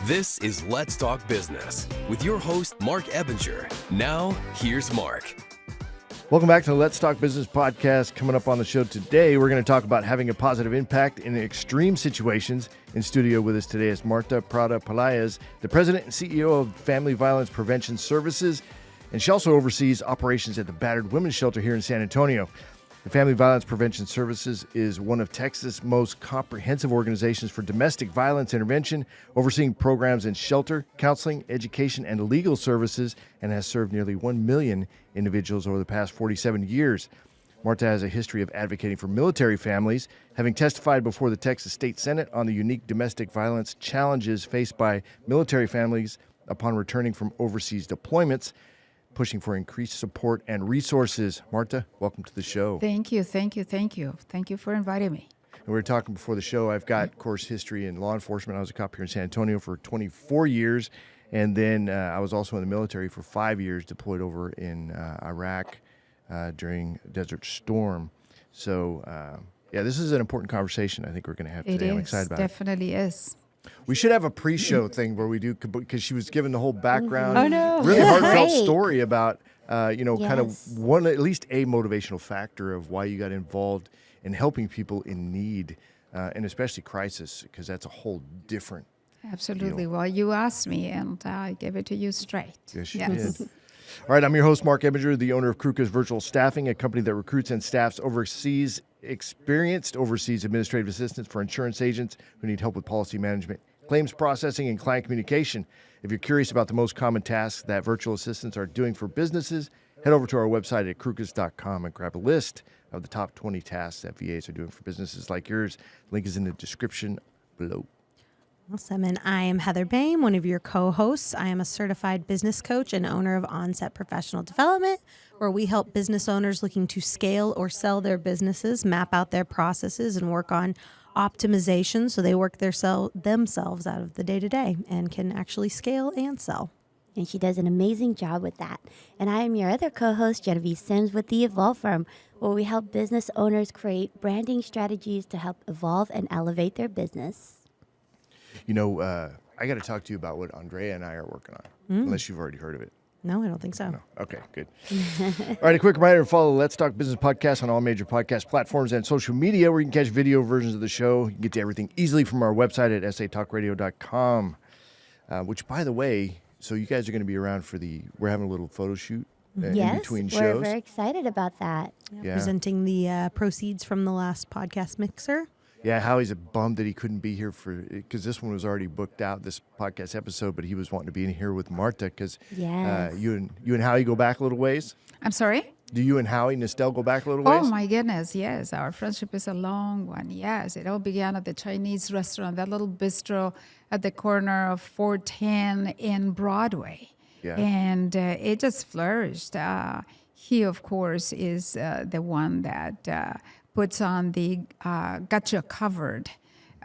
This is Let's Talk Business with your host, Marc Ebinger. Now, here's Marc. Welcome back to the Let's Talk Business podcast. Coming up on the show today, we're going to talk about having a positive impact in extreme situations. In studio with us today is Marta Pelaez, the president and CEO of Family Violence Prevention Services, and she also oversees operations at the Battered Women's Shelter here in San Antonio. The Family Violence Prevention Services is one of Texas' most comprehensive organizations for domestic violence intervention, overseeing programs in shelter, counseling, education, and legal services, and has served nearly 1 million individuals over the past 47 years. Marta has a history of advocating for military families, having testified before the Texas State Senate on the unique domestic violence challenges faced by military families upon returning from overseas deployments, pushing for increased support and resources. Marta, welcome to the show. Thank you for inviting me. And we were talking before the show. I've got course history in law enforcement. I was a cop here in San Antonio for 24 years. And then I was also in the military for 5 years, deployed over in Iraq during Desert Storm. So, this is an important conversation I think we're going to have today. I'm excited about it. It definitely is. We should have a pre-show thing where we do, because she was given the whole background. Oh, no. Really Yeah. heartfelt Great. story about, kind Yes. of one, at least a motivational factor of why you got involved in helping people in need, and especially crisis, because that's a whole different. Absolutely. Well, you asked me, and I gave it to you straight. Yes, you did. All right, I'm your host, Marc Ebinger, the owner of Kruka's Virtual Staffing, a company that recruits and staffs experienced overseas administrative assistants for insurance agents who need help with policy management, claims processing, and client communication. If you're curious about the most common tasks that virtual assistants are doing for businesses, head over to our website at krukas.com and grab a list of the top 20 tasks that VAs are doing for businesses like yours. Link is in the description below. Awesome. And I am Heather Boehme, one of your co-hosts. I am a certified business coach and owner of Onset Professional Development, where we help business owners looking to scale or sell their businesses, map out their processes, and work on optimization so they work themselves out of the day-to-day and can actually scale and sell. And she does an amazing job with that. And I am your other co-host, Jenevy Sims, with the Evolve Firm, where we help business owners create branding strategies to help evolve and elevate their business. You know, I got to talk to you about what Andrea and I are working on, unless you've already heard of it. No, I don't think so. No. Okay, good. All right, a quick reminder to follow the Let's Talk Business podcast on all major podcast platforms and social media, where you can catch video versions of the show. You can get to everything easily from our website at satalkradio.com, which, by the way, so you guys are going to be around for we're having a little photo shoot in between shows. We're very excited about that. Yeah. Presenting the proceeds from the last podcast mixer. Yeah, Howie's bummed that he couldn't be here because this one was already booked out, this podcast episode, but he was wanting to be in here with Marta because Yes. you and Howie go back a little ways. I'm sorry? Do you and Howie Nestel go back a little ways? Oh, my goodness, yes. Our friendship is a long one, yes. It all began at the Chinese restaurant, that little bistro at the corner of 410 in Broadway. Yeah. And it just flourished. He, of course, is the one that puts on the Gotcha Covered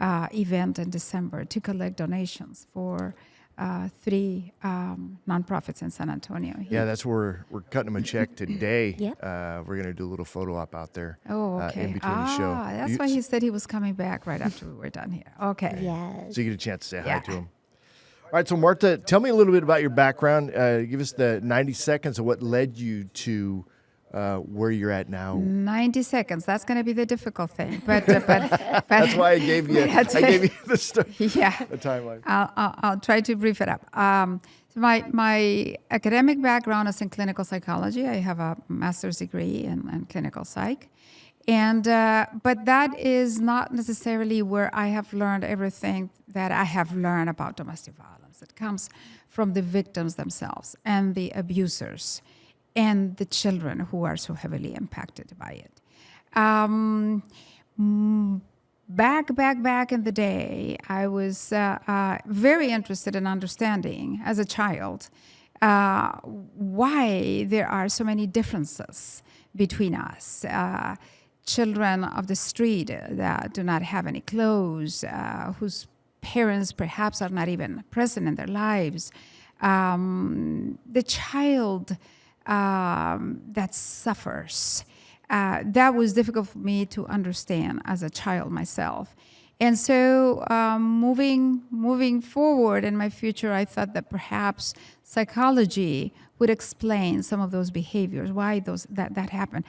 event in December to collect donations for 3 nonprofits in San Antonio. Yeah, that's where we're cutting him a check today. Yep. We're going to do a little photo op out there Okay. in between the show. That's why he said he was coming back right after we were done here. Okay. Yes. So you get a chance to say hi Yeah. to him. All right, so Marta, tell me a little bit about your background. Give us the 90 seconds of what led you to where you're at now. 90 seconds. That's going to be the difficult thing. But That's why I gave you the story, yeah. the timeline. I'll try to brief it up. So my academic background is in clinical psychology. I have a master's degree in clinical psych. And but that is not necessarily where I have learned everything that I have learned about domestic violence. It comes from the victims themselves and the abusers and the children who are so heavily impacted by it. Back in the day, I was very interested in understanding as a child why there are so many differences between us. Children of the street that do not have any clothes, whose parents perhaps are not even present in their lives. The child that suffers. That was difficult for me to understand as a child myself. And so moving forward in my future, I thought that perhaps psychology would explain some of those behaviors, why that happened.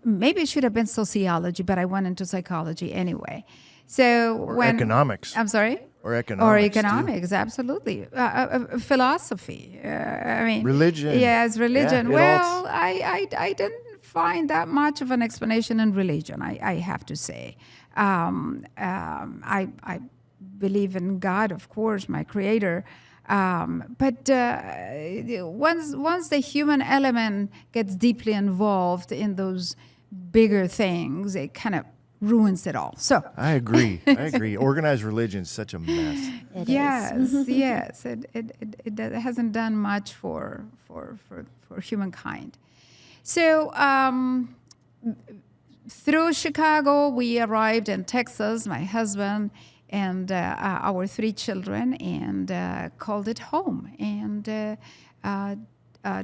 Maybe it should have been sociology, but I went into psychology anyway. So Or economics. I'm sorry? Or economics. Too. Absolutely. Philosophy. Religion. Yes, religion. Yeah, well, I didn't find that much of an explanation in religion, I have to say. I believe in God, of course, my creator. But once the human element gets deeply involved in those bigger things, it kind of ruins it all. So I agree. Organized religion is such a mess. Yes. It hasn't done much for humankind. So through Chicago, we arrived in Texas, my husband and our 3 children, and called it home. And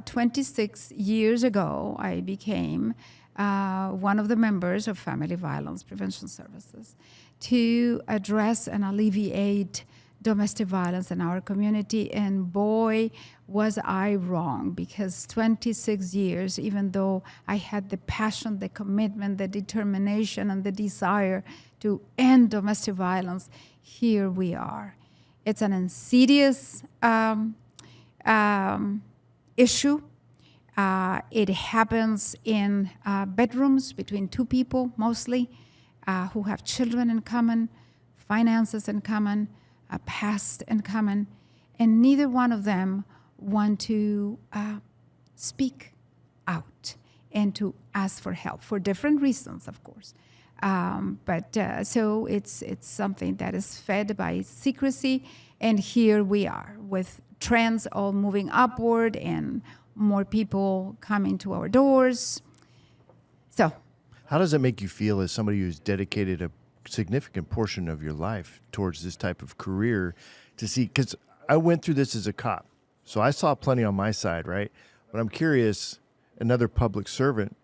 26 years ago, I became one of the members of Family Violence Prevention Services to address and alleviate domestic violence in our community. And boy, was I wrong, because 26 years, even though I had the passion, the commitment, the determination, and the desire to end domestic violence, here we are. It's an insidious issue. It happens in bedrooms between 2 people, mostly, who have children in common, finances in common, a past in common, and neither one of them want to speak out and to ask for help for different reasons, of course. So it's something that is fed by secrecy, and here we are with trends all moving upward and more people coming to our doors. So, how does it make you feel as somebody who's dedicated a significant portion of your life towards this type of career to see, because I went through this as a cop, so I saw plenty on my side, right? But I'm curious, another public servant,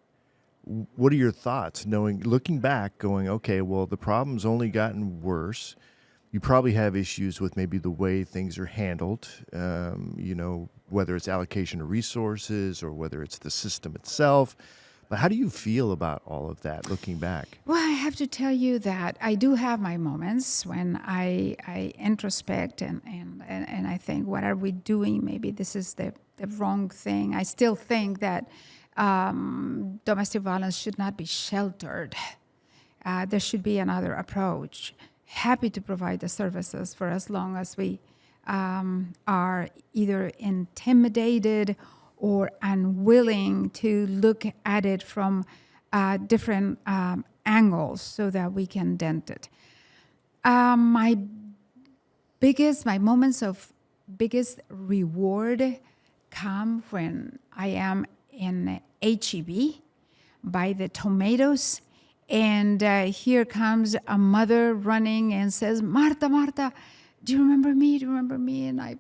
what are your thoughts looking back, going, okay, well, the problem's only gotten worse. You probably have issues with maybe the way things are handled, whether it's allocation of resources or whether it's the system itself. But how do you feel about all of that looking back? Well, I have to tell you that I do have my moments when I introspect and I think, what are we doing? Maybe this is the wrong thing. I still think that domestic violence should not be sheltered. There should be another approach. Happy to provide the services for as long as we are either intimidated or unwilling to look at it from different angles so that we can dent it. My moments of biggest reward come when I am in HEB by the tomatoes, and here comes a mother running and says, Marta, do you remember me? And I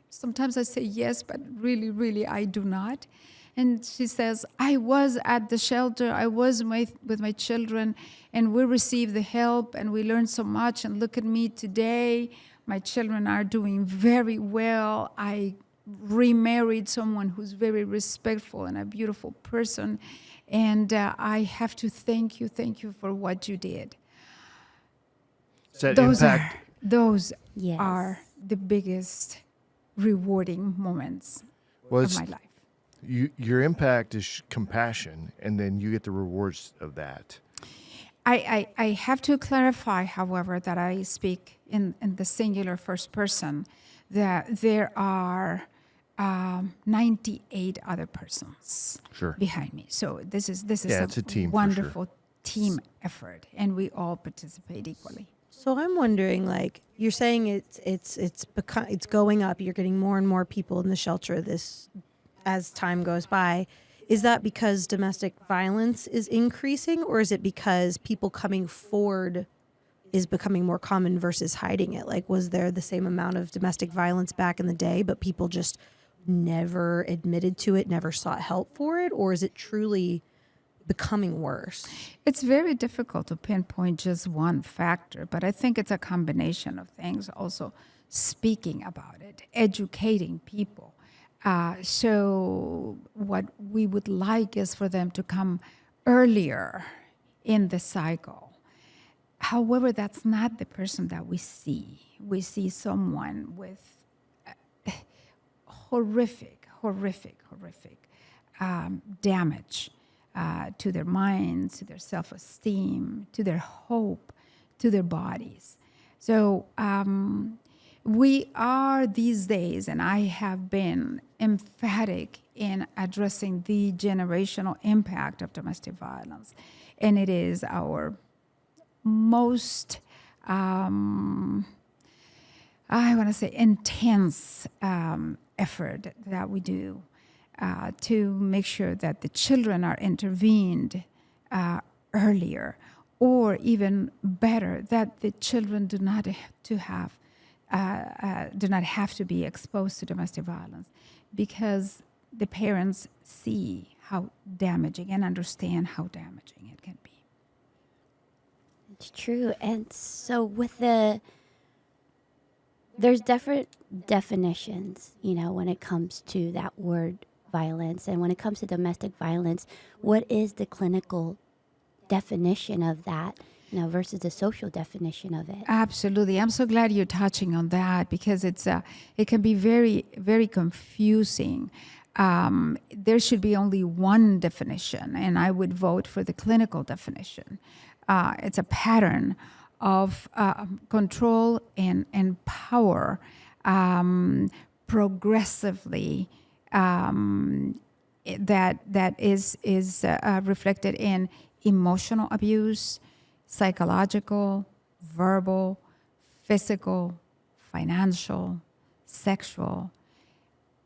sometimes I say yes, but really I do not. And she says, I was at the shelter, I was with my children, and we received the help, and we learned so much, and look at me today. My children are doing very well. I remarried someone who's very respectful and a beautiful person, and I have to thank you for what you did. Those Yes. are the biggest rewarding moments of my life. Your impact is compassion, and then you get the rewards of that. I have to clarify, however, that I speak in the singular first person, that there are 98 other persons behind me. So this is it's a team, wonderful team effort, and we all participate equally. So I'm wondering, like, you're saying it's going up. You're getting more and more people in the shelter as time goes by. Is that because domestic violence is increasing, or is it because people coming forward is becoming more common versus hiding it? Like, was there the same amount of domestic violence back in the day, but people just never admitted to it, never sought help for it? Or is it truly becoming worse? It's very difficult to pinpoint just one factor, but I think it's a combination of things. Also, speaking about it, educating people. So what we would like is for them to come earlier in the cycle. However, that's not the person that we see. We see someone with horrific damage to their minds, to their self-esteem, to their hope, to their bodies. So we are these days, and I have been emphatic in addressing the generational impact of domestic violence. And it is our most, I want to say, intense effort that we do to make sure that the children are intervened earlier, or even better, that the children do not have to be exposed to domestic violence, because the parents see how damaging and understand how damaging it can be. It's true. And so there's different definitions, when it comes to that word violence. And when it comes to domestic violence, what is the clinical definition of that, versus the social definition of it? Absolutely. I'm so glad you're touching on that, because it can be very, very confusing. There should be only one definition, and I would vote for the clinical definition. It's a pattern of control and power progressively that is reflected in emotional abuse, psychological, verbal, physical, financial, sexual.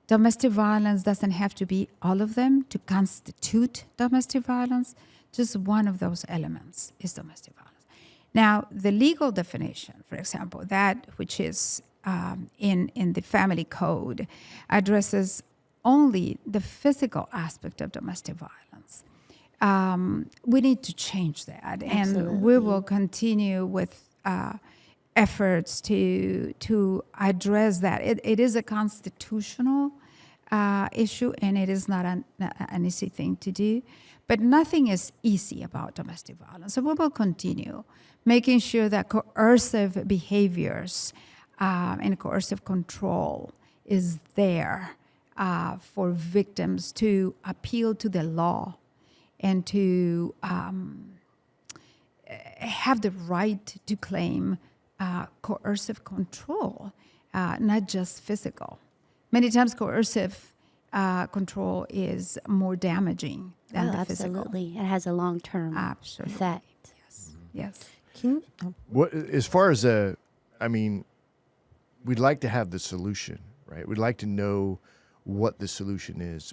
Domestic violence doesn't have to be all of them to constitute domestic violence. Just one of those elements is domestic violence. Now, the legal definition, for example, that which is in the family code, addresses only the physical aspect of domestic violence. We need to change that. Absolutely. And we will continue with efforts to address that. It is a constitutional issue, and it is not an easy thing to do. But nothing is easy about domestic violence. So we will continue making sure that coercive behaviors and coercive control is there for victims to appeal to the law and to have the right to claim coercive control, not just physical. Many times coercive control is more damaging than the physical. Absolutely. It has a long-term effect. Yes. What, as far as we'd like to have the solution, right? We'd like to know what the solution is.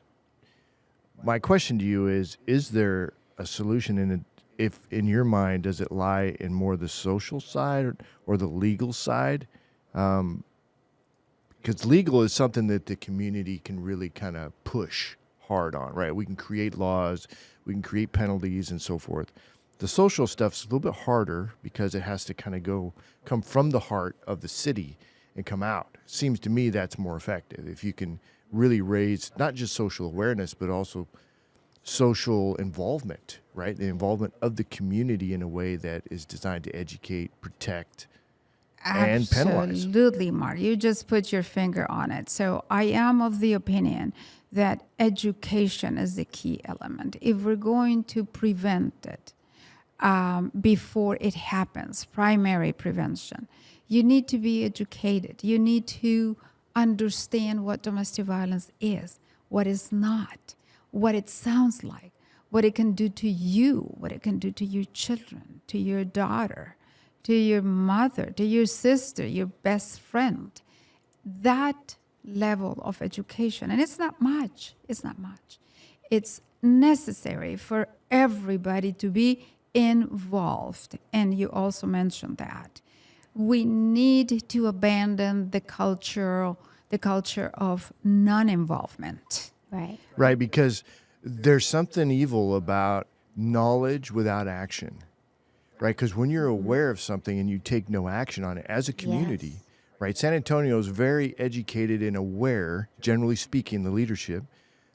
My question to you is there a solution in it? If in your mind, does it lie in more the social side or the legal side? Because legal is something that the community can really kind of push hard on, right? We can create laws, we can create penalties and so forth. The social stuff's a little bit harder because it has to kind of come from the heart of the city and come out. Seems to me that's more effective if you can really raise not just social awareness, but also social involvement, right? The involvement of the community in a way that is designed to educate, protect, and penalize. Absolutely, Mark. You just put your finger on it. So I am of the opinion that education is the key element. If we're going to prevent it before it happens, primary prevention, you need to be educated. You need to understand what domestic violence is, what is not, what it sounds like, what it can do to you, what it can do to your children, to your daughter, to your mother, to your sister, your best friend. That level of education, and it's not much. It's necessary for everybody to be involved. And you also mentioned that. We need to abandon the culture of non-involvement. Right. Right, because there's something evil about knowledge without action, right? Because when you're aware of something and you take no action on it as a community, Yes. right? San Antonio is very educated and aware, generally speaking, the leadership,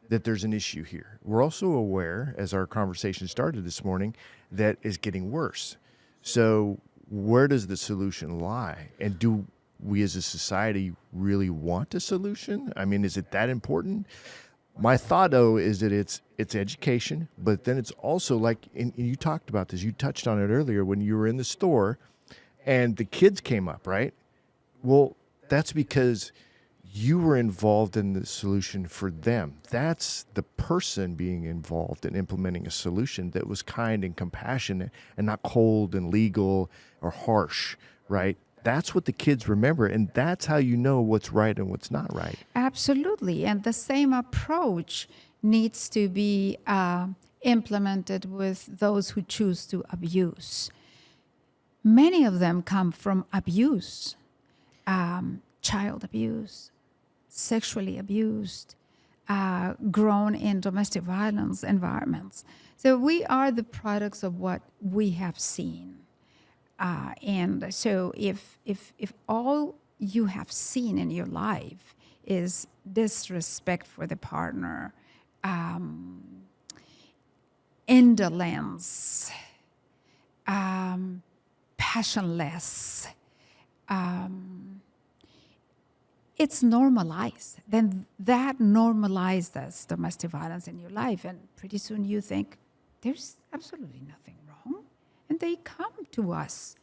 that there's an issue here. We're also aware, as our conversation started this morning, that it's getting worse. So where does the solution lie? And do we as a society really want a solution? I mean, is it that important? My thought, though, is that it's education, but then it's also like, and you talked about this, you touched on it earlier when you were in the store and the kids came up, right? Well, that's because you were involved in the solution for them. That's the person being involved in implementing a solution that was kind and compassionate and not cold and legal or harsh, right? That's what the kids remember, and that's how you know what's right and what's not right. Absolutely. And the same approach needs to be implemented with those who choose to abuse. Many of them come from abuse, child abuse, sexually abused, grown in domestic violence environments. So we are the products of what we have seen. And so if all you have seen in your life is disrespect for the partner, indolence, passionless, it's normalized. Then that normalizes domestic violence in your life. And pretty soon you think, there's absolutely nothing wrong. And they come to us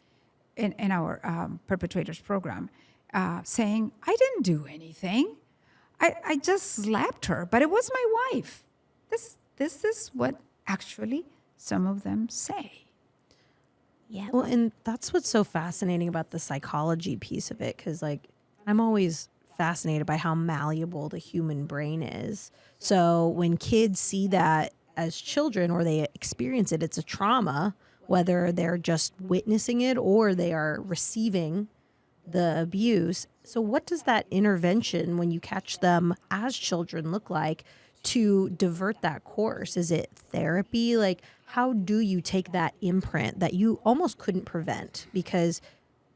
in our perpetrators program saying, I didn't do anything. I just slapped her, but it was my wife. This is what actually some of them say. Yeah. Well, and that's what's so fascinating about the psychology piece of it, because like I'm always fascinated by how malleable the human brain is. So when kids see that as children or they experience it, it's a trauma, whether they're just witnessing it or they are receiving the abuse. So what does that intervention when you catch them as children look like to divert that course? Is it therapy? Like, how do you take that imprint that you almost couldn't prevent because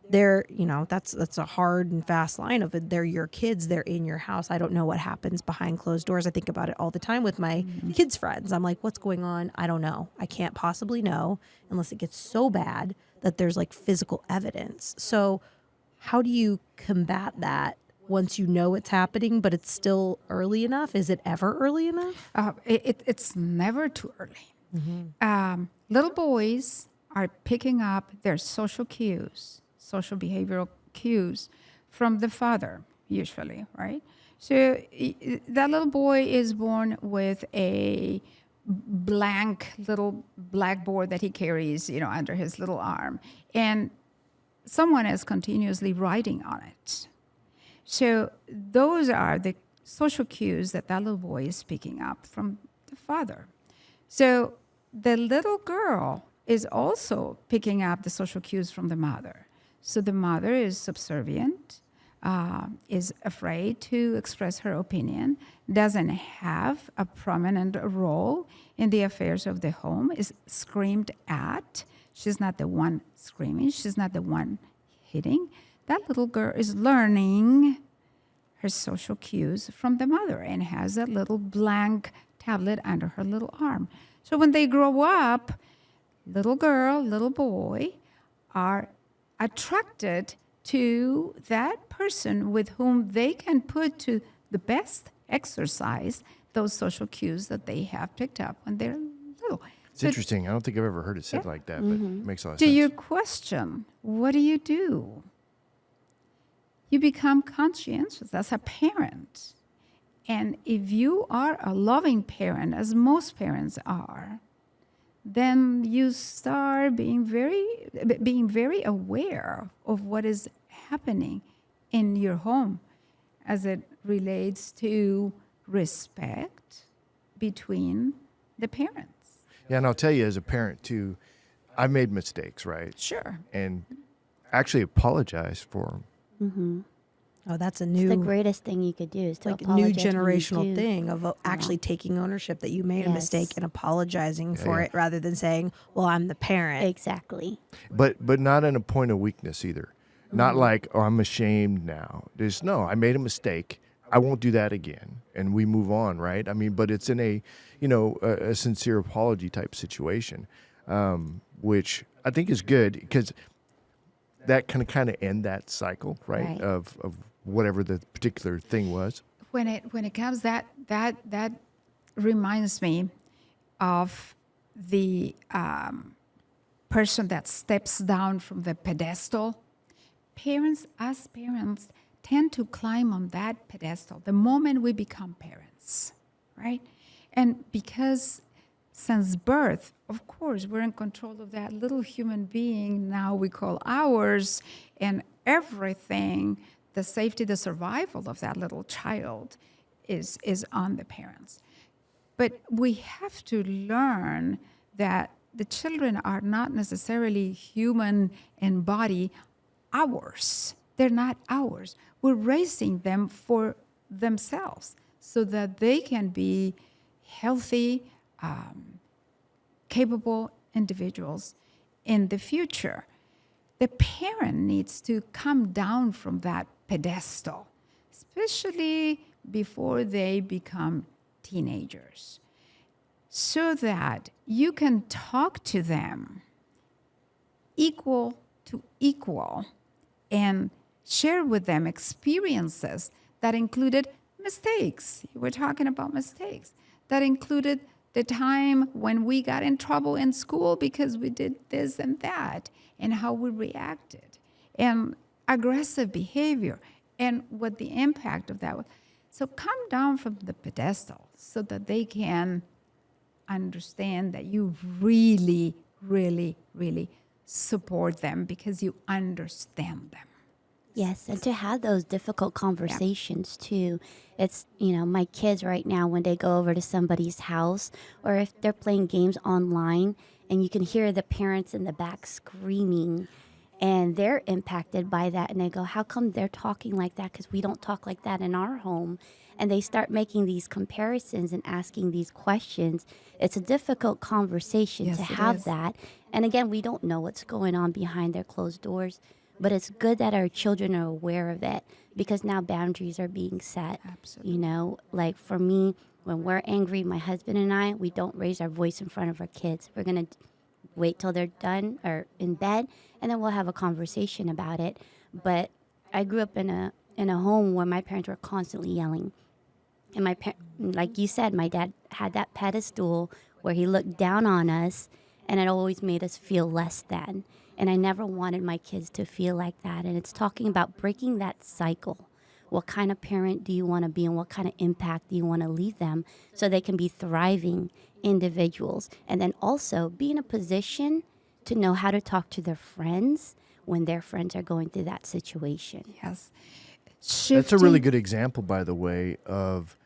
they're, you know, that's a hard and fast line of it. They're your kids. They're in your house. I don't know what happens behind closed doors. I think about it all the time with my kids' friends. I'm like, what's going on? I don't know. I can't possibly know unless it gets so bad that there's like physical evidence. So how do you combat that once you know it's happening, but it's still early enough? Is it ever early enough? It's never too early. Little boys are picking up their social cues, social behavioral cues from the father, usually, right? So that little boy is born with a blank little blackboard that he carries, you know, under his little arm. And someone is continuously writing on it. So those are the social cues that little boy is picking up from the father. So the little girl is also picking up the social cues from the mother. So the mother is subservient, is afraid to express her opinion, doesn't have a prominent role in the affairs of the home, is screamed at. She's not the one screaming. She's not the one hitting. That little girl is learning her social cues from the mother and has a little blank tablet under her little arm. So when they grow up, little girl, little boy are attracted to that person with whom they can put to the best exercise those social cues that they have picked up when they're little. It's interesting. I don't think I've ever heard it said like that, but it makes a lot of To sense. your question, what do? You become conscientious as a parent. And if you are a loving parent, as most parents are, then you start being very aware of what is happening in your home as it relates to respect between the parents. Yeah, and I'll tell you as a parent too, I made mistakes, right? Sure. And actually apologize for them. Oh, that's a It's the new, greatest thing you could do is to like, new apologize when you generational do. thing of actually taking ownership that you made a mistake Yes. and apologizing for yeah. it rather than saying, well, I'm the parent. Exactly. But not in a point of weakness either. Not like, oh, I'm ashamed now. There's no, I made a mistake. I won't do that again. And we move on, right? I mean, but it's in a, a sincere apology type situation, which I think is good because that can kind of end that cycle, right? Right. Of whatever the particular thing was. When it comes that reminds me of the person that steps down from the pedestal. Us parents tend to climb on that pedestal the moment we become parents, right? And because since birth, of course, we're in control of that little human being now we call ours, and everything, the safety, the survival of that little child is on the parents. But we have to learn that the children are not necessarily human in body, ours. They're not ours. We're raising them for themselves so that they can be healthy, capable individuals in the future. The parent needs to come down from that pedestal, especially before they become teenagers, so that you can talk to them equal to equal and share with them experiences that included mistakes. We're talking about mistakes. That included the time when we got in trouble in school because we did this and that, and how we reacted, and aggressive behavior, and what the impact of that was. So come down from the pedestal so that they can understand that you really, really, really support them because you understand them. Yes, and to have those difficult conversations too. It's, my kids right now, when they go over to somebody's house or if they're playing games online and you can hear the parents in the back screaming and they're impacted by that and they go, how come they're talking like that? Because we don't talk like that in our home. And they start making these comparisons and asking these questions. It's a difficult conversation Yes, to it have is. that. And again, we don't know what's going on behind their closed doors. But it's good that our children are aware of it because now boundaries are being set. Absolutely. Like for me, when we're angry, my husband and I, we don't raise our voice in front of our kids. We're going to wait till they're done or in bed, and then we'll have a conversation about it. But I grew up in a home where my parents were constantly yelling. And like you said, my dad had that pedestal where he looked down on us, and it always made us feel less than. And I never wanted my kids to feel like that. And it's talking about breaking that cycle. What kind of parent do you want to be, and what kind of impact do you want to leave them so they can be thriving individuals? And then also be in a position to know how to talk to their friends when their friends are going through that situation. Yes. That's a really good example, by the way, of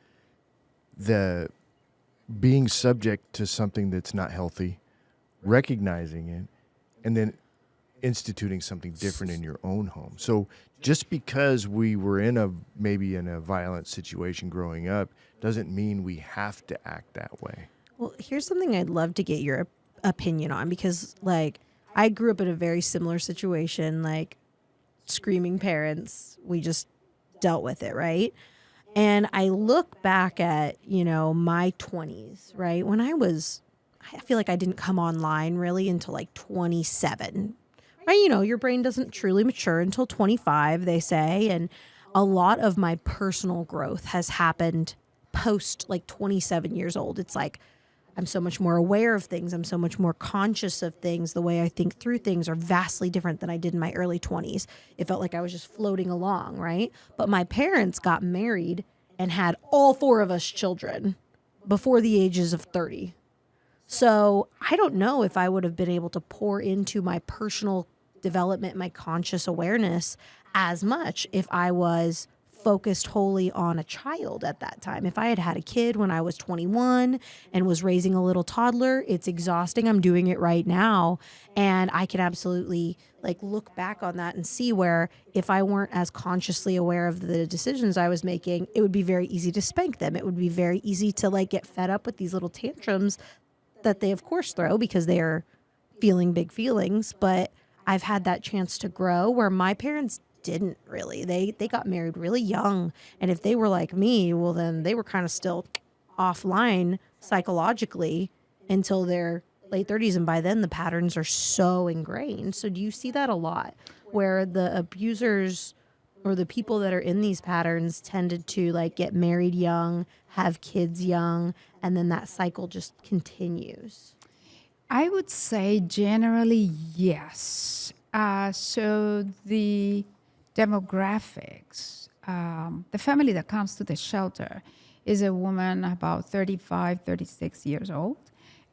the being subject to something that's not healthy, recognizing it, and then instituting something different in your own home. So just because we were maybe in a violent situation growing up doesn't mean we have to act that way. Well, here's something I'd love to get your opinion on because, like, I grew up in a very similar situation, like screaming parents. We just dealt with it, right? And I look back at, my 20s, right? When I feel like I didn't come online really until like 27, right? Your brain doesn't truly mature until 25, they say. And a lot of my personal growth has happened post like 27 years old. It's like, I'm so much more aware of things. I'm so much more conscious of things. The way I think through things are vastly different than I did in my early 20s. It felt like I was just floating along, right? But my parents got married and had all 4 of us children before the ages of 30. So I don't know if I would have been able to pour into my personal development, my conscious awareness as much if I was focused wholly on a child at that time. If I had had a kid when I was 21 and was raising a little toddler, it's exhausting. I'm doing it right now. And I can absolutely like look back on that and see where if I weren't as consciously aware of the decisions I was making, it would be very easy to spank them. It would be very easy to like get fed up with these little tantrums that they of course throw because they're feeling big feelings. But I've had that chance to grow where my parents didn't really. They got married really young. And if they were like me, well, then they were kind of still offline psychologically until their late 30s. And by then the patterns are so ingrained. So do you see that a lot where the abusers or the people that are in these patterns tended to like get married young, have kids young, and then that cycle just continues? I would say generally yes. So the demographics, the family that comes to the shelter is a woman about 35, 36 years old,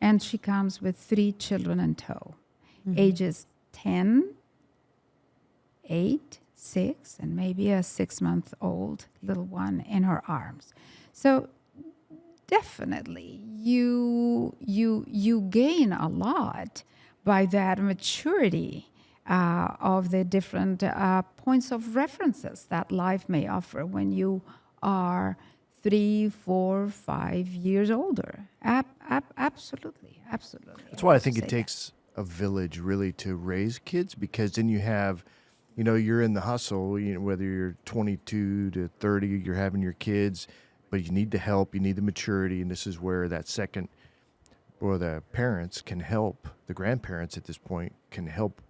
and she comes with 3 children in tow, ages 10, 8, 6, and maybe a 6-month-old little one in her arms. So definitely you gain a lot by that maturity of the different points of references that life may offer when you are 3, 4, 5 years older. Absolutely. That's why I think it takes a village really to raise kids, because then you have, you're in the hustle, whether you're 22 to 30, you're having your kids, but you need the help, you need the maturity, and this is where that second, or the parents can help, the grandparents at this point can help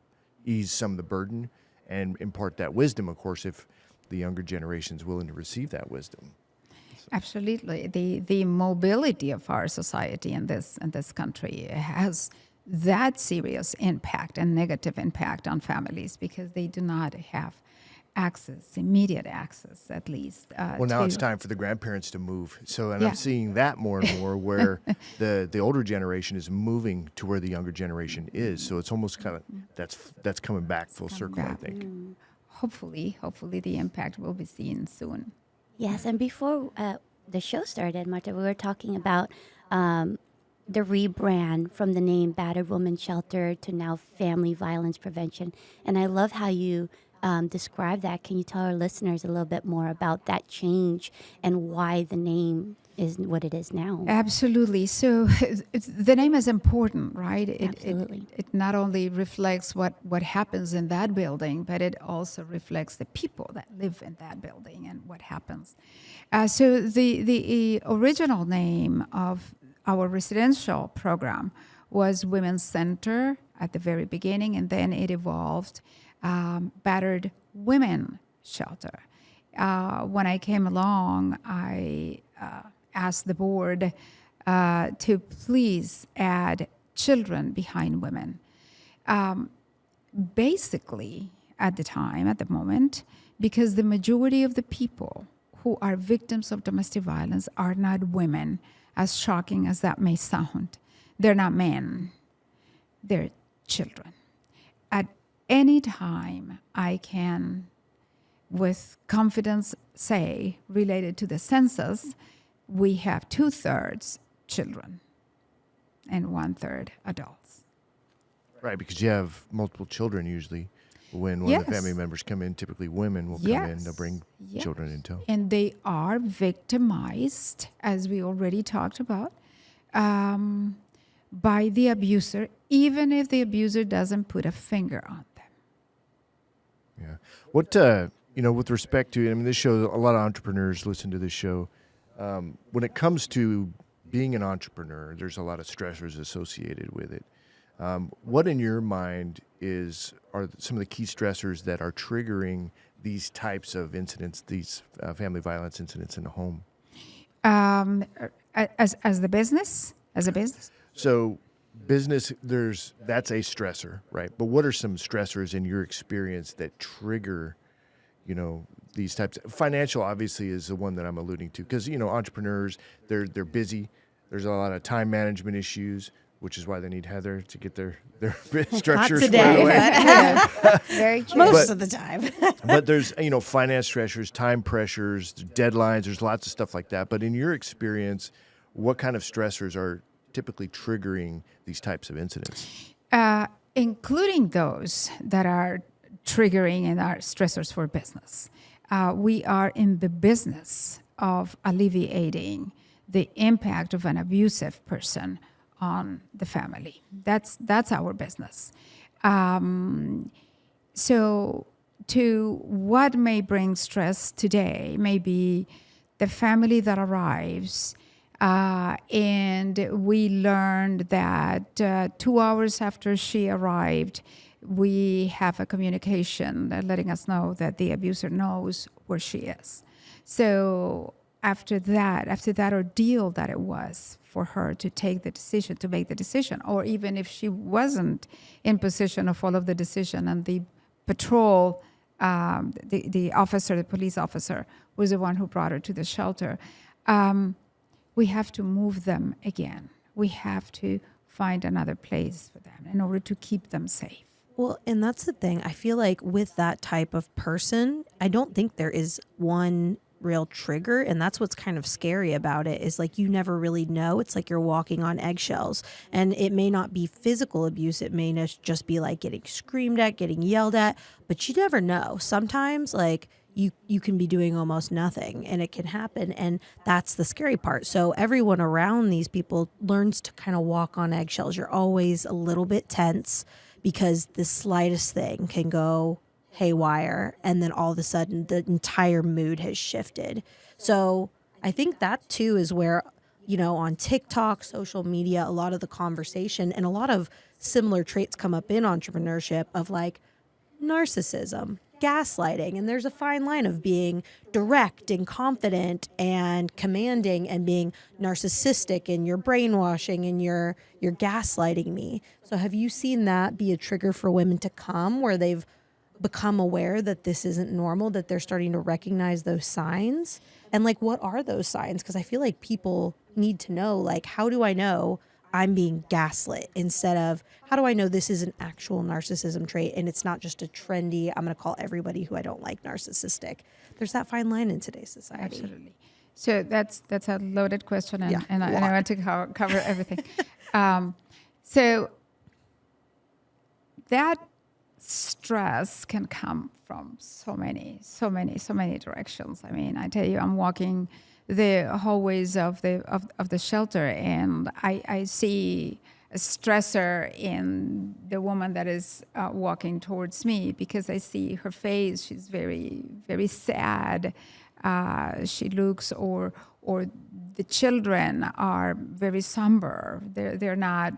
ease some of the burden and impart that wisdom, of course, if the younger generation is willing to receive that wisdom. Absolutely. The mobility of our society in this country has that serious impact and negative impact on families because they do not have immediate access, at least. Well, now it's time for the grandparents to move. So, and I'm seeing that more and more where the older generation is moving to where the younger generation is. So it's almost kind of, that's coming back full circle, I think. Hopefully the impact will be seen soon. Yes, and before the show started, Marta, we were talking about the rebrand from the name Battered Women's Shelter to now Family Violence Prevention. And I love how you describe that. Can you tell our listeners a little bit more about that change and why the name is what it is now? Absolutely. So the name is important, right? Absolutely. It not only reflects what happens in that building, but it also reflects the people that live in that building and what happens. So the original name of our residential program was Women's Center at the very beginning, and then it evolved Battered Women Shelter. When I came along, I asked the board to please add children behind women. Basically, at the moment, because the majority of the people who are victims of domestic violence are not women, as shocking as that may sound. They're not men. They're children. At any time, I can, with confidence, say, related to the census, we have 2/3 children and 1/3 adults. Right, because you have multiple children usually. When one of the family members come in, typically women will come in, they'll bring children in tow. And they are victimized, as we already talked about, by the abuser, even if the abuser doesn't put a finger on them. Yeah. What, with respect to, this show, a lot of entrepreneurs listen to this show. When it comes to being an entrepreneur, there's a lot of stressors associated with it. What in your mind are some of the key stressors that are triggering these types of incidents, these family violence incidents in the home? As a business? So business, that's a stressor, right? But what are some stressors in your experience that trigger, these types? Financial, obviously, is the one that I'm alluding to because, entrepreneurs, they're busy. There's a lot of time management issues which is why they need Heather to get their structure Not squared today, away. but Very true. most of the time. But there's, finance pressures, time pressures, deadlines. There's lots of stuff like that. But in your experience, what kind of stressors are typically triggering these types of incidents? Including those that are triggering and are stressors for business. We are in the business of alleviating the impact of an abusive person on the family. That's our business. So to what may bring stress today may be the family that arrives, and we learned that 2 hours after she arrived, we have a communication that letting us know that the abuser knows where she is. So after that ordeal that it was for her to make the decision, or even if she wasn't in position of all of the decision and the patrol, the police officer was the one who brought her to the shelter, we have to move them again. We have to find another place for them in order to keep them safe. Well, and that's the thing. I feel like with that type of person, I don't think there is one real trigger. And that's what's kind of scary about it, is like you never really know. It's like you're walking on eggshells. And it may not be physical abuse. It may just be like getting screamed at, getting yelled at, but you never know. Sometimes like you can be doing almost nothing and it can happen. And that's the scary part. So everyone around these people learns to kind of walk on eggshells. You're always a little bit tense, because the slightest thing can go haywire, and then all of a sudden the entire mood has shifted. So I think that too is where, on TikTok, social media, a lot of the conversation and a lot of similar traits come up in entrepreneurship of like narcissism, gaslighting, and there's a fine line of being direct and confident and commanding and being narcissistic, and you're brainwashing and you're gaslighting me. So have you seen that be a trigger for women to come where they've become aware that this isn't normal, that they're starting to recognize those signs? And like, what are those signs? Because I feel like people need to know, like, how do I know I'm being gaslit, instead of how do I know this is an actual narcissism trait and it's not just a trendy, I'm going to call everybody who I don't like narcissistic. There's that fine line in today's society. Absolutely. So that's a loaded question, and I want to cover everything. So that stress can come from so many directions. I mean, I tell you, I'm walking the hallways of the shelter, and I see a stressor in the woman that is walking towards me, because I see her face. She's very, very sad. She looks, or the children are very somber. They're not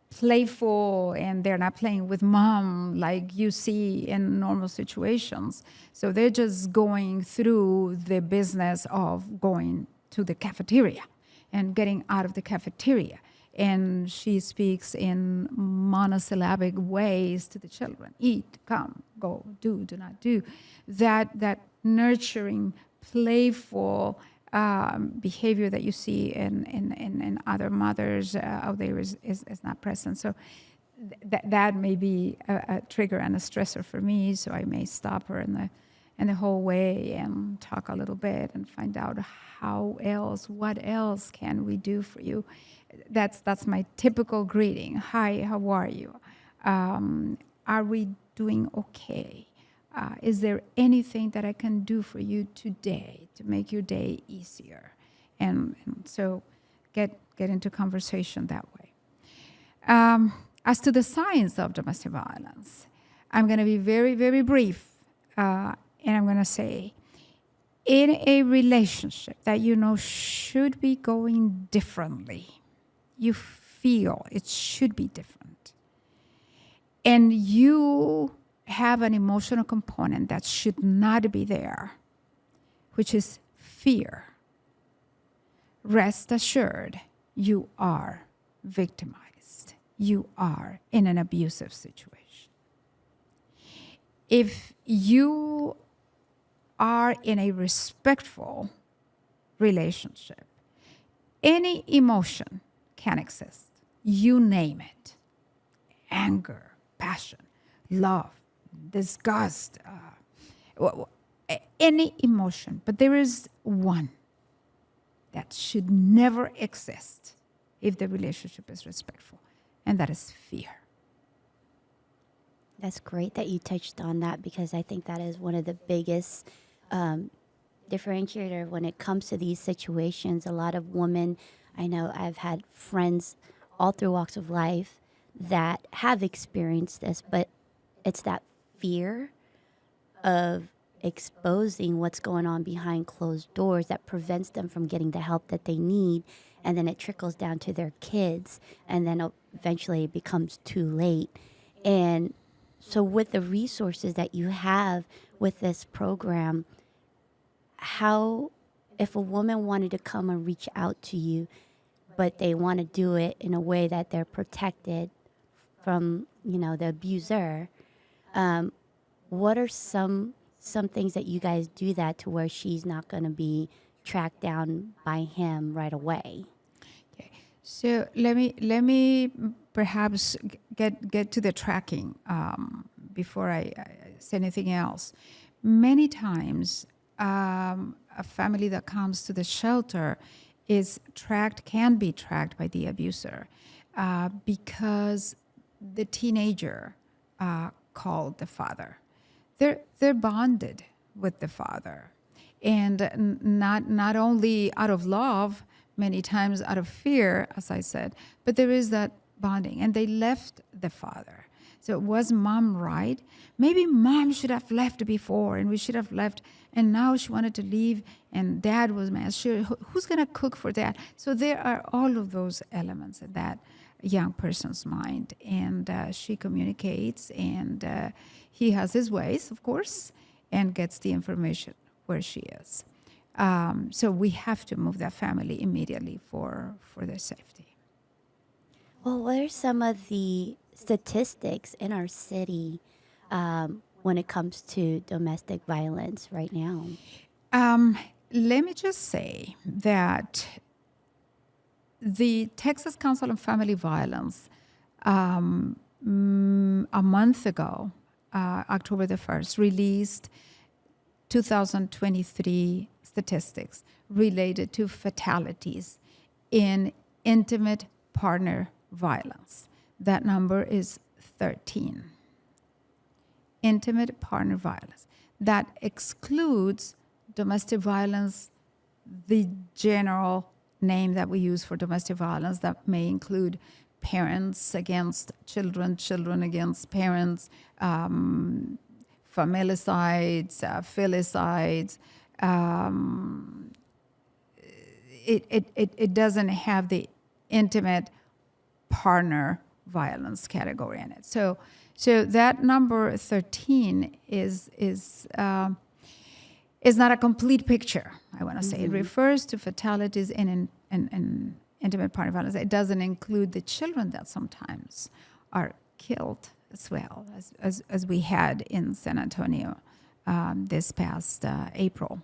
playful, and they're not playing with mom like you see in normal situations. So they're just going through the business of going to the cafeteria and getting out of the cafeteria. And she speaks in monosyllabic ways to the children: eat, come, go, do not do. That nurturing, playful behavior that you see in other mothers out there is not present. So that may be a trigger and a stressor for me. So I may stop her in the hallway and talk a little bit and find out what else can we do for you. That's my typical greeting. Hi, how are you? Are we doing okay? Is there anything that I can do for you today to make your day easier? And so get into conversation that way. As to the signs of domestic violence, I'm going to be very, very brief. And I'm going to say, in a relationship that should be going differently, you feel it should be different, and you have an emotional component that should not be there, which is fear, rest assured you are victimized. You are in an abusive situation. If you are in a respectful relationship, any emotion can exist. You name it. Anger, passion, love, disgust, any emotion. But there is one that should never exist if the relationship is respectful, and that is fear. That's great that you touched on that, because I think that is one of the biggest differentiator when it comes to these situations. A lot of women, I know I've had friends all through walks of life that have experienced this, but it's that fear of exposing what's going on behind closed doors that prevents them from getting the help that they need. And then it trickles down to their kids, and then eventually it becomes too late. And so with the resources that you have with this program, how, if a woman wanted to come and reach out to you, but they want to do it in a way that they're protected from, the abuser, what are some things that you guys do that to where she's not going to be tracked down by him right away? Okay. So let me perhaps get to the tracking before I say anything else. Many times, a family that comes to the shelter can be tracked by the abuser because the teenager called the father. They're bonded with the father, and not only out of love, many times out of fear, as I said, but there is that bonding, and they left the father. So was mom right? Maybe mom should have left before, and we should have left, and now she wanted to leave, and dad was mad. Who's going to cook for dad? So there are all of those elements in that young person's mind, and she communicates, and he has his ways, of course, and gets the information where she is. So we have to move that family immediately for their safety. Well, what are some of the statistics in our city when it comes to domestic violence right now? Let me just say that the Texas Council on Family Violence, a month ago, October the 1st, released 2023 statistics related to fatalities in intimate partner violence. That number is 13. Intimate partner violence. That excludes domestic violence, the general name that we use for domestic violence that may include parents against children, children against parents, familicides, filicides. It doesn't have the intimate partner violence category in it. So that number 13 is not a complete picture, I want to say. It refers to fatalities in intimate partner violence. It doesn't include the children that sometimes are killed as well, as we had in San Antonio this past April.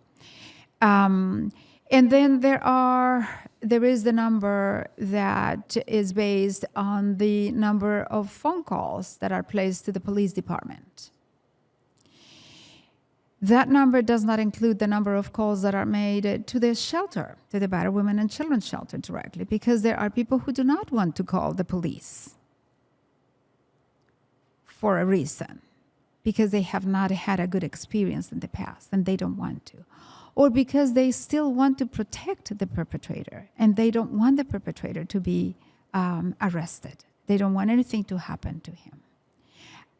And then there is the number that is based on the number of phone calls that are placed to the police department. That number does not include the number of calls that are made to the shelter, to the Battered Women and Children Shelter directly, because there are people who do not want to call the police for a reason, because they have not had a good experience in the past and they don't want to. Or because they still want to protect the perpetrator and they don't want the perpetrator to be arrested. They don't want anything to happen to him.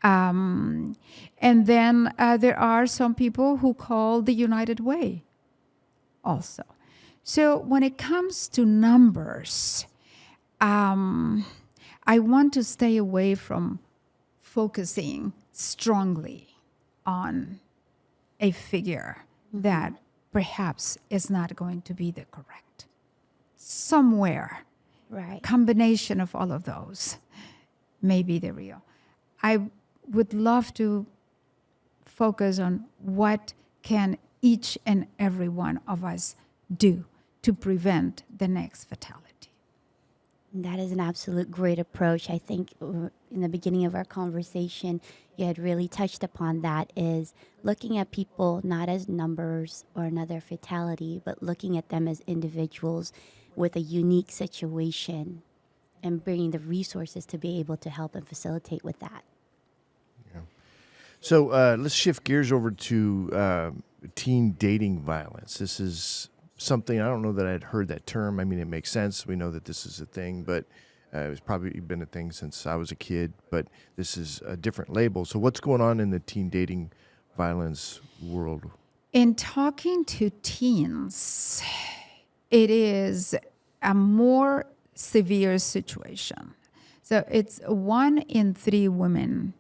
And then there are some people who call the United Way also. So when it comes to numbers, I want to stay away from focusing strongly on a figure that perhaps is not going to be the correct. Somewhere, Right. combination of all of those may be the real. I would love to focus on what can each and every one of us do to prevent the next fatality. That is an absolute great approach. I think in the beginning of our conversation, you had really touched upon that, is looking at people not as numbers or another fatality, but looking at them as individuals with a unique situation and bringing the resources to be able to help and facilitate with that. So let's shift gears over to teen dating violence. This is something, I don't know that I'd heard that term. I mean, it makes sense. We know that this is a thing, but it's probably been a thing since I was a kid, but this is a different label. So what's going on in the teen dating violence world? In talking to teens, it is a more severe situation. So it's 1 in 3 women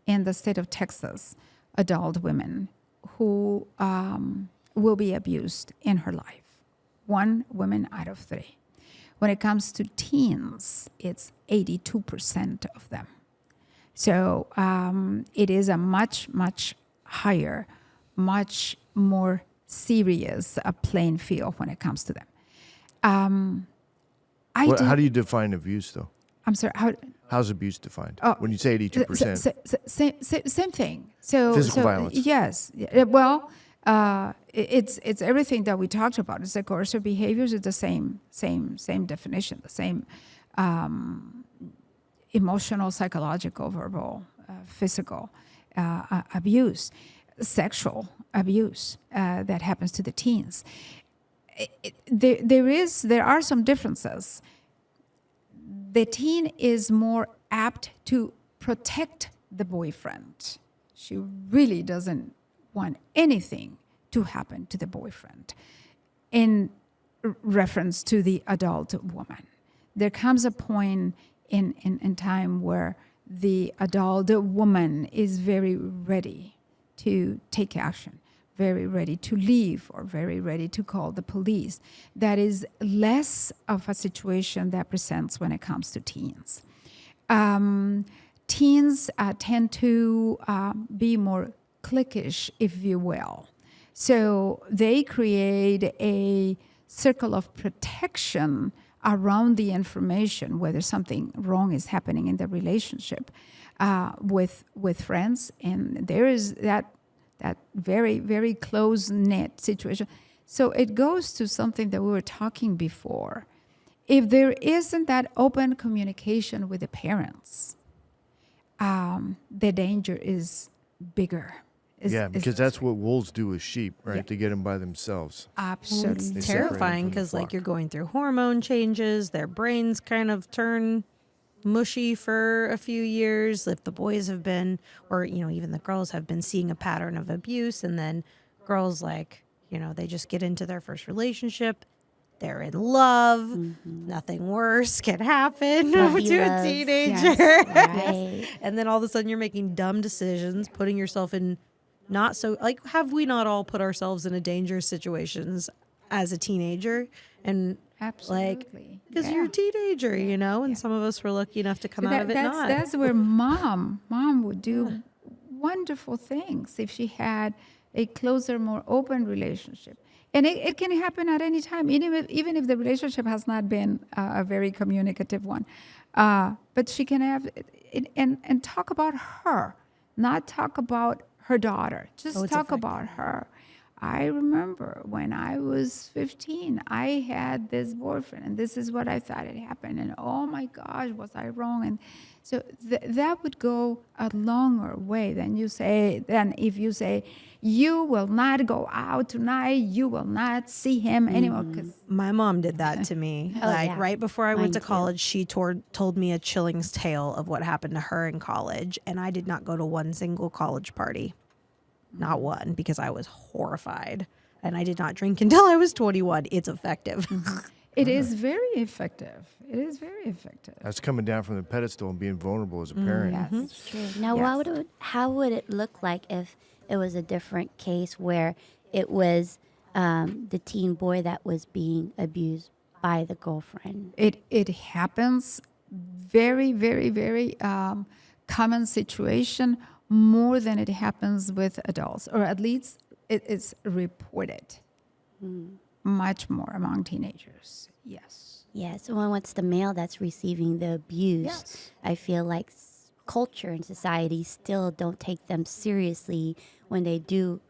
in the state of Texas, adult women, who will be abused in her life. 1 woman out of 3. When it comes to teens, it's 82% of them. So it is a much, much higher, much more serious playing field when it comes to them. How do you define abuse, though? I'm sorry. How's abuse defined? When you say 82%? Same thing. So Physical violence. Yes. Well, it's everything that we talked about. It's the coercive behaviors. It's the same definition. The same emotional, psychological, verbal, physical abuse, sexual abuse that happens to the teens. There are some differences. The teen is more apt to protect the boyfriend. She really doesn't want anything to happen to the boyfriend. In reference to the adult woman, there comes a point in time where the adult woman is very ready to take action, very ready to leave, or very ready to call the police. That is less of a situation that presents when it comes to teens. Teens tend to be more cliquish, if you will. So they create a circle of protection around the information, whether something wrong is happening in the relationship with friends. And there is that very, very close-knit situation. So it goes to something that we were talking before. If there isn't that open communication with the parents, the danger is bigger. Because that's what wolves do with sheep, right? Yeah. To get them by themselves. Absolutely. It's They separate them terrifying from the because, like, flock. you're going through hormone changes. Their brains kind of turn mushy for a few years. If the boys have been, or, even the girls have been seeing a pattern of abuse, and then girls, like, they just get into their first relationship. They're in love. Mm-hmm. Nothing worse can happen to a teenager. Yes, right. And then all of a sudden you're making dumb decisions, putting yourself in not so, like, have we not all put ourselves in a dangerous situations as a teenager? And Absolutely. because you're a teenager, and some of us were lucky enough to come out of it not. That's where mom would do wonderful things if she had a closer, more open relationship. And it can happen at any time, even if the relationship has not been a very communicative one. But she can have it and talk about her, not talk about her daughter. Just talk about her. I remember when I was 15, I had this boyfriend, and this is what I thought had happened. And oh my gosh, was I wrong? And so that would go a longer way than if you say, you will not go out tonight, you will not see him anymore. 'Cause my mom did that to me. Right before I went to too. college, she told me a chilling tale of what happened to her in college. And I did not go to one single college party. Not one, because I was horrified. And I did not drink until I was 21. It's effective. It is very effective. It is very effective. That's coming down from the pedestal and being vulnerable as a parent. Yes. That's true. Now, Yes. how would it look like if it was a different case where it was the teen boy that was being abused by the girlfriend? It happens very, very, very common situation, more than it happens with adults, or at least it's reported much more among teenagers. Yes. Yes, well, it's the male that's receiving the abuse. Yes. I feel like culture and society still don't take them seriously when they do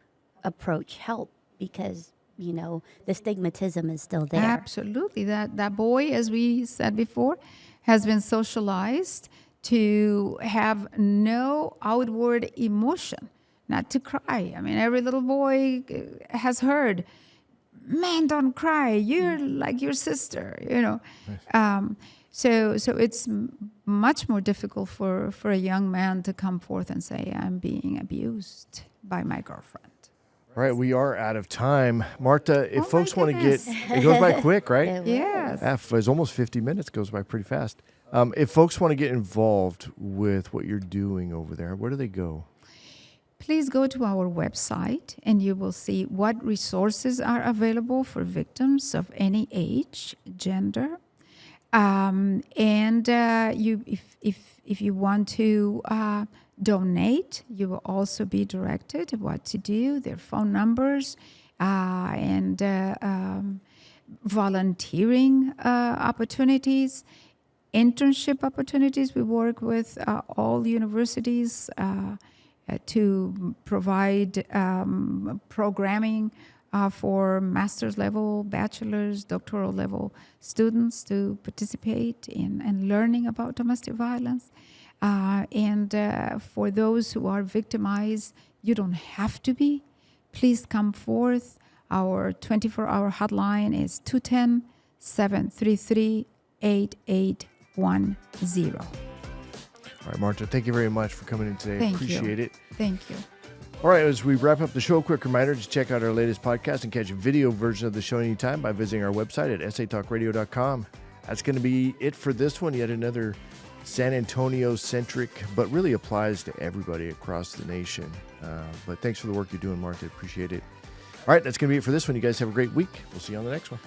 approach help because, you know, the stigmatism is still there. Absolutely. That boy, as we said before, has been socialized to have no outward emotion, not to cry. I mean, every little boy has heard, "Man, don't cry. You're like your sister," you know. So it's much more difficult for a young man to come forth and say, "I'm being abused by my girlfriend." All right, we are out of time. Marta, if Oh, folks my want to get, goodness. it goes by quick, right? It Yes. It's almost 50 minutes, goes by pretty fast. If folks want to get involved with what you're doing over there, where do they go? Please go to our website and you will see what resources are available for victims of any age, gender. If you want to donate, you will also be directed what to do, their phone numbers, and volunteering opportunities, internship opportunities. We work with all universities to provide programming for master's level, bachelor's, doctoral level students to participate in learning about domestic violence. For those who are victimized, you don't have to be. Please come forth. Our 24-hour hotline is 210-733-8810. All right, Marta, thank you very much for coming in today. Thank Appreciate you. it. Thank you. All right, as we wrap up the show, a quick reminder to check out our latest podcast and catch a video version of the show anytime by visiting our website at satalkradio.com. That's going to be it for this one. Yet another San Antonio-centric, but really applies to everybody across the nation. But thanks for the work you're doing, Marta. Appreciate it. All right, that's going to be it for this one. You guys have a great week. We'll see you on the next one.